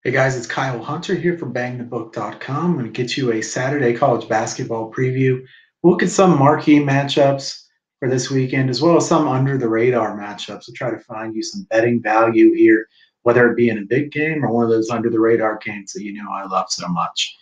Hey guys, it's Kyle Hunter here from BangTheBook.com. I'm going to get you a Saturday college basketball preview. We'll look at some marquee matchups for this weekend, as well as some under the radar matchups. We'll try to find you some betting value here, whether it be in a big game or one of those under the radar games that you know I love so much.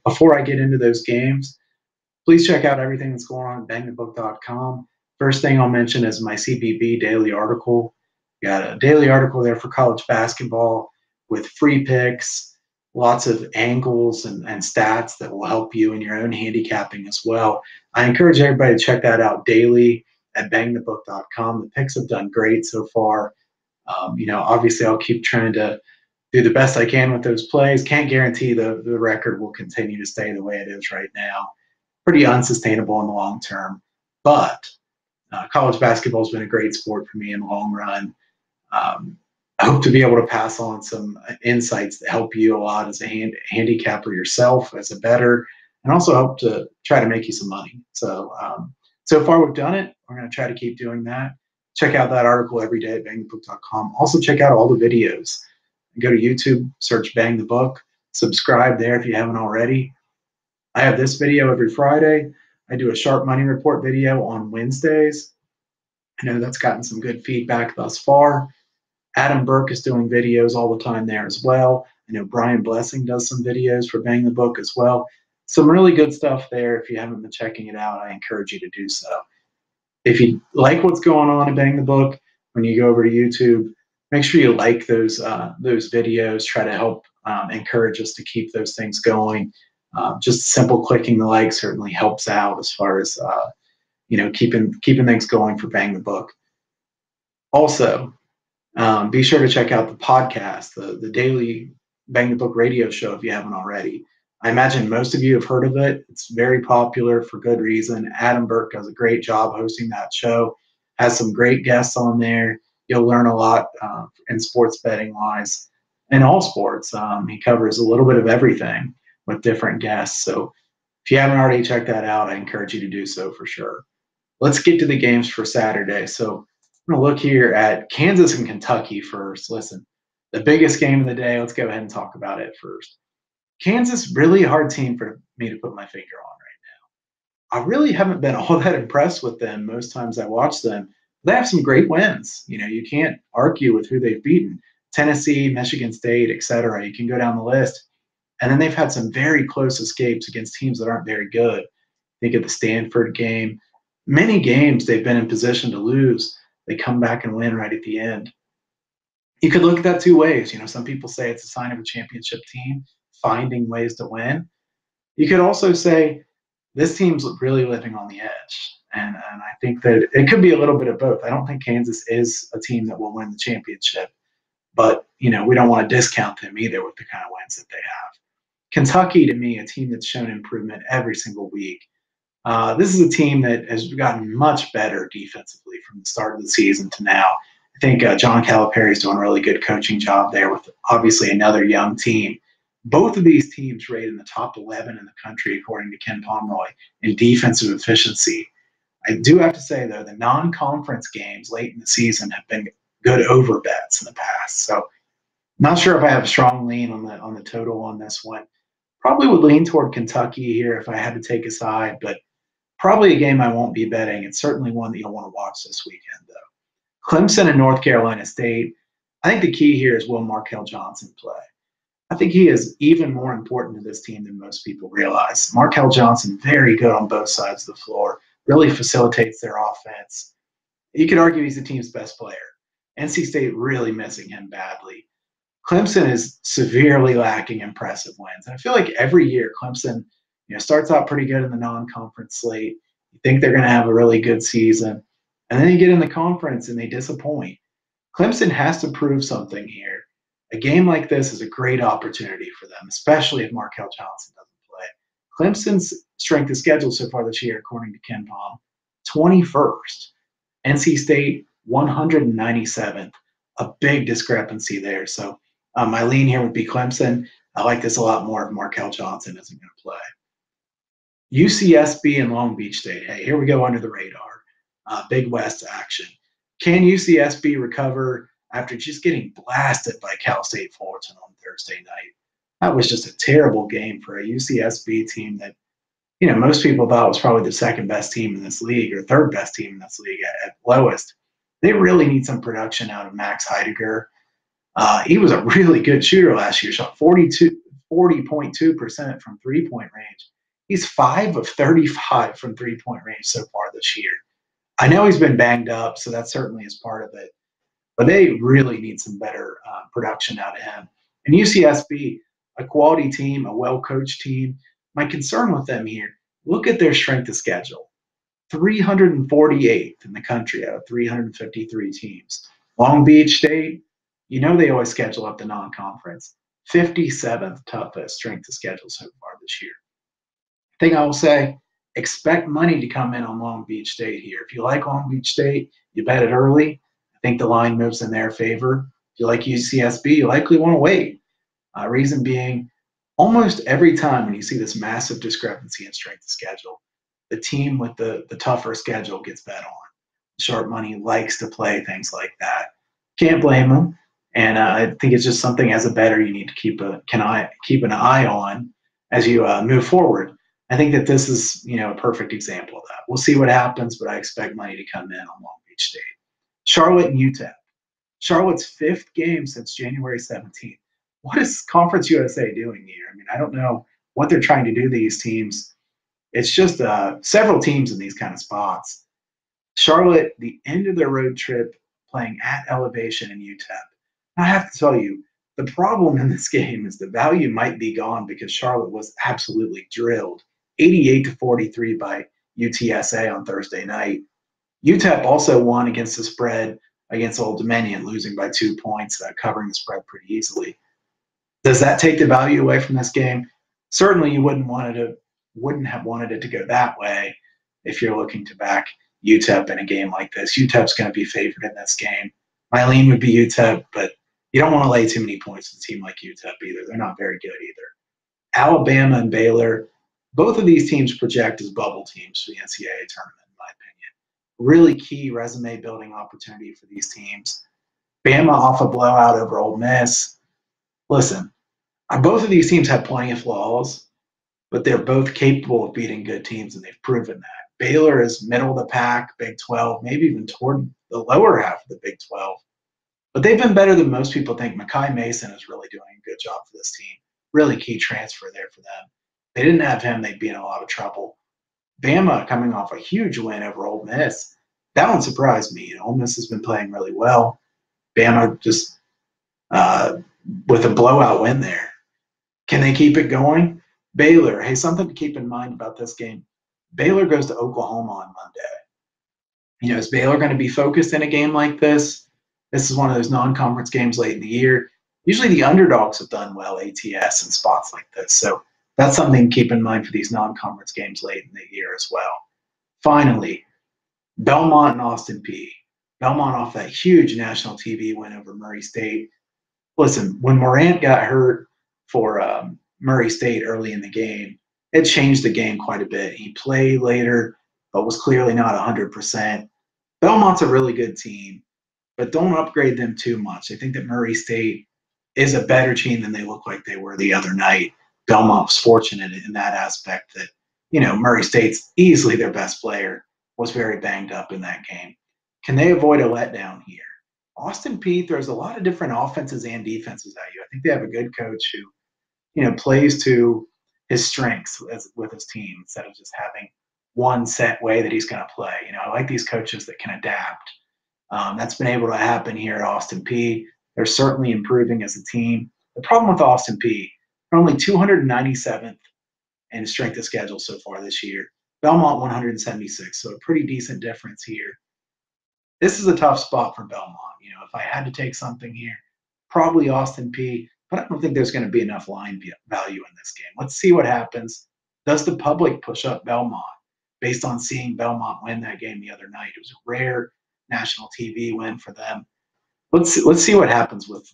Before I get into those games, please check out everything that's going on at BangTheBook.com. First thing I'll mention is my CBB daily article. Got a daily article there for college basketball with free picks, lots of angles and stats that will help you in your own handicapping as well. I encourage everybody to check that out daily at bangthebook.com. The picks have done great so far. Obviously, I'll keep trying to do the best I can with those plays. Can't guarantee the record will continue to stay the way it is right now. Pretty unsustainable in the long term, but college basketball has been a great sport for me in the long run. I hope to be able to pass on some insights that help you a lot as a handicapper yourself, as a bettor, and also hope to try to make you some money. So far we've done it. We're going to try to keep doing that. Check out that article every day at bangthebook.com. Also check out all the videos. Go to YouTube, search Bang the Book, subscribe there if you haven't already. I have this video every Friday. I do a Sharp Money Report video on Wednesdays. I know that's gotten some good feedback thus far. Adam Burke is doing videos all the time there as well. I know Brian Blessing does some videos for Bang the Book as well. Some really good stuff there. If you haven't been checking it out, I encourage you to do so. If you like what's going on at Bang the Book, when you go over to YouTube, make sure you like those videos. Try to help encourage us to keep those things going. Just simple clicking the like certainly helps out as far as keeping things going for Bang the Book. Also, be sure to check out the podcast, the daily Bang the Book radio show if you haven't already. I imagine most of you have heard of it. It's very popular for good reason. Adam Burke does a great job hosting that show, has some great guests on there. You'll learn a lot in sports betting wise, in all sports. He covers a little bit of everything with different guests. So if you haven't already checked that out, I encourage you to do so for sure. Let's get to the games for Saturday. So I'm going to look here at Kansas and Kentucky first. Listen, the biggest game of the day. Let's go ahead and talk about it first. Kansas, really a hard team for me to put my finger on right now. I really haven't been all that impressed with them most times I watch them. They have some great wins. You can't argue with who they've beaten. Tennessee, Michigan State, etc. You can go down the list. And then they've had some very close escapes against teams that aren't very good. Think of the Stanford game. Many games they've been in position to lose. They come back and win right at the end. You could look at that two ways. Some people say it's a sign of a championship team, finding ways to win. You could also say this team's really living on the edge. And I think that it could be a little bit of both. I don't think Kansas is a team that will win the championship. But, we don't want to discount them either with the kind of wins that they have. Kentucky, to me, a team that's shown improvement every single week. This is a team that has gotten much better defensively from the start of the season to now. I think John Calipari is doing a really good coaching job there with obviously another young team. Both of these teams rate in the top 11 in the country, according to Ken Pomeroy, in defensive efficiency. I do have to say, though, the non-conference games late in the season have been good over bets in the past. So not sure if I have a strong lean on the total on this one. Probably would lean toward Kentucky here if I had to take a side, but probably a game I won't be betting. It's certainly one that you'll want to watch this weekend, though. Clemson and North Carolina State. I think the key here is will Markel Johnson play. I think he is even more important to this team than most people realize. Markel Johnson, very good on both sides of the floor, really facilitates their offense. You could argue he's the team's best player. NC State really missing him badly. Clemson is severely lacking impressive wins. And I feel like every year Clemson starts out pretty good in the non-conference slate. You think they're going to have a really good season. And then you get in the conference and they disappoint. Clemson has to prove something here. A game like this is a great opportunity for them, especially if Markel Johnson doesn't play. Clemson's strength of schedule so far this year, according to Ken Pom, 21st. NC State, 197th. A big discrepancy there. So my lean here would be Clemson. I like this a lot more if Markel Johnson isn't going to play. UCSB and Long Beach State. Hey, here we go under the radar. Big West action. Can UCSB recover after just getting blasted by Cal State Fullerton on Thursday night. That was just a terrible game for a UCSB team that, most people thought was probably the second best team in this league or third best team in this league at lowest. They really need some production out of Max Heidegger. He was a really good shooter last year, shot 40.2% from three-point range. He's 5 of 35 from three-point range so far this year. I know he's been banged up, so that certainly is part of it. But they really need some better production out of him. And UCSB, a quality team, a well-coached team. My concern with them here, look at their strength of schedule. 348th in the country out of 353 teams. Long Beach State, they always schedule up the non-conference. 57th toughest strength of schedule so far this year. Thing I will say, expect money to come in on Long Beach State here. If you like Long Beach State, you bet it early. I think the line moves in their favor. If you like UCSB, you likely want to wait. Reason being, almost every time when you see this massive discrepancy in strength of schedule, the team with the tougher schedule gets bet on. Sharp money likes to play things like that. Can't blame them. And I think it's just something as a bettor you need to keep an eye on as you move forward. I think that this is a perfect example of that. We'll see what happens, but I expect money to come in on Long Beach State. Charlotte and UTEP. Charlotte's 5th game since January 17th. What is Conference USA doing here? I mean, I don't know what they're trying to do to these teams. It's just several teams in these kind of spots. Charlotte, the end of their road trip, playing at Elevation and UTEP. I have to tell you, the problem in this game is the value might be gone because Charlotte was absolutely drilled, 88-43 by UTSA on Thursday night. UTEP also won against the spread against Old Dominion, losing by 2 points, covering the spread pretty easily. Does that take the value away from this game? Certainly, you wouldn't have wanted it to go that way if you're looking to back UTEP in a game like this. UTEP's going to be favored in this game. My lean would be UTEP, but you don't want to lay too many points with a team like UTEP either. They're not very good either. Alabama and Baylor, both of these teams project as bubble teams for the NCAA tournament, in my opinion. Really key resume building opportunity for these teams. Bama off a blowout over Ole Miss. Listen, both of these teams have plenty of flaws, but they're both capable of beating good teams, and they've proven that. Baylor is middle of the pack, Big 12, maybe even toward the lower half of the Big 12. But they've been better than most people think. Makai Mason is really doing a good job for this team. Really key transfer there for them. If they didn't have him, they'd be in a lot of trouble. Bama coming off a huge win over Ole Miss. That one surprised me. Ole Miss has been playing really well. Bama just with a blowout win there. Can they keep it going? Baylor, hey, something to keep in mind about this game. Baylor goes to Oklahoma on Monday. Is Baylor going to be focused in a game like this? This is one of those non-conference games late in the year. Usually the underdogs have done well ATS in spots like this. So that's something to keep in mind for these non-conference games late in the year as well. Finally, Belmont and Austin Peay. Belmont off that huge national TV win over Murray State. Listen, when Morant got hurt for Murray State early in the game, it changed the game quite a bit. He played later, but was clearly not 100%. Belmont's a really good team, but don't upgrade them too much. I think that Murray State is a better team than they look like they were the other night. Belmont was fortunate in that aspect that, Murray State's easily their best player, was very banged up in that game. Can they avoid a letdown here? Austin Peay throws a lot of different offenses and defenses at you. I think they have a good coach who, plays to his strengths with his team instead of just having one set way that he's going to play. I like these coaches that can adapt. That's been able to happen here at Austin Peay. They're certainly improving as a team. The problem with Austin Peay, they're only 297th in strength of schedule so far this year. Belmont 176, so a pretty decent difference here. This is a tough spot for Belmont. If I had to take something here, probably Austin Peay, but I don't think there's going to be enough line value in this game. Let's see what happens. Does the public push up Belmont based on seeing Belmont win that game the other night? It was a rare national TV win for them. Let's see what happens with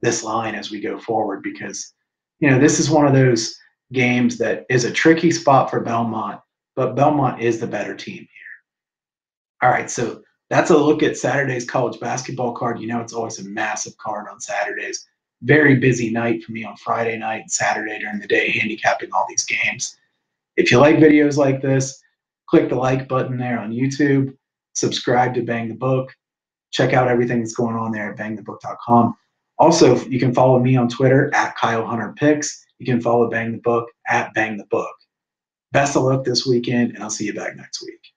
this line as we go forward, because this is one of those games that is a tricky spot for Belmont, but Belmont is the better team here. All right, so that's a look at Saturday's college basketball card. It's always a massive card on Saturdays. very busy night for me on Friday night and Saturday during the day, handicapping all these games. If you like videos like this, click the like button there on YouTube, subscribe to Bang the Book, check out everything that's going on there at bangthebook.com. Also, you can follow me on Twitter at Kyle Hunter Picks. You can follow Bang the Book at Bang the Book. Best of luck this weekend, and I'll see you back next week.